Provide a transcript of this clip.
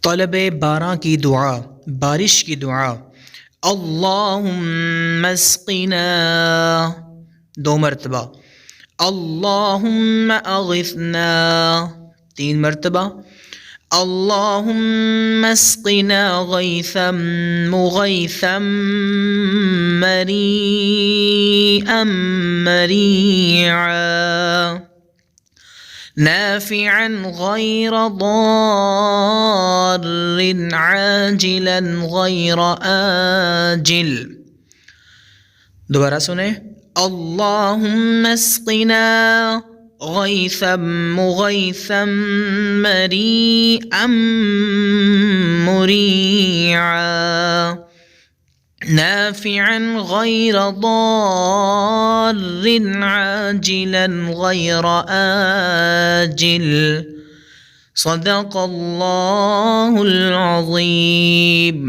तलब बारां की दुआ, बारिश की दुआ। अल्लाहुम्मा अस्क़िना, 2 मरतबा। अल्लाहुम्मा अग़िथना, 3 मरतबा। अल्लाहुम्मा अस्क़िना ग़ैथम मुग़ैथम मरीअम मरीआ नाफ़िअन ग़ैर ضारिन आजिलन ग़ैर आजिल। दोबारा सुने। अल्लाहुम्मा अस्क़िना ग़ैथम मुग़ैथम मरीअम मुरीआ नाफ़िअन ग़ैर ضारिन आजिलन ग़ैर आजिल। सदक़ल्लाहुल अज़ीम।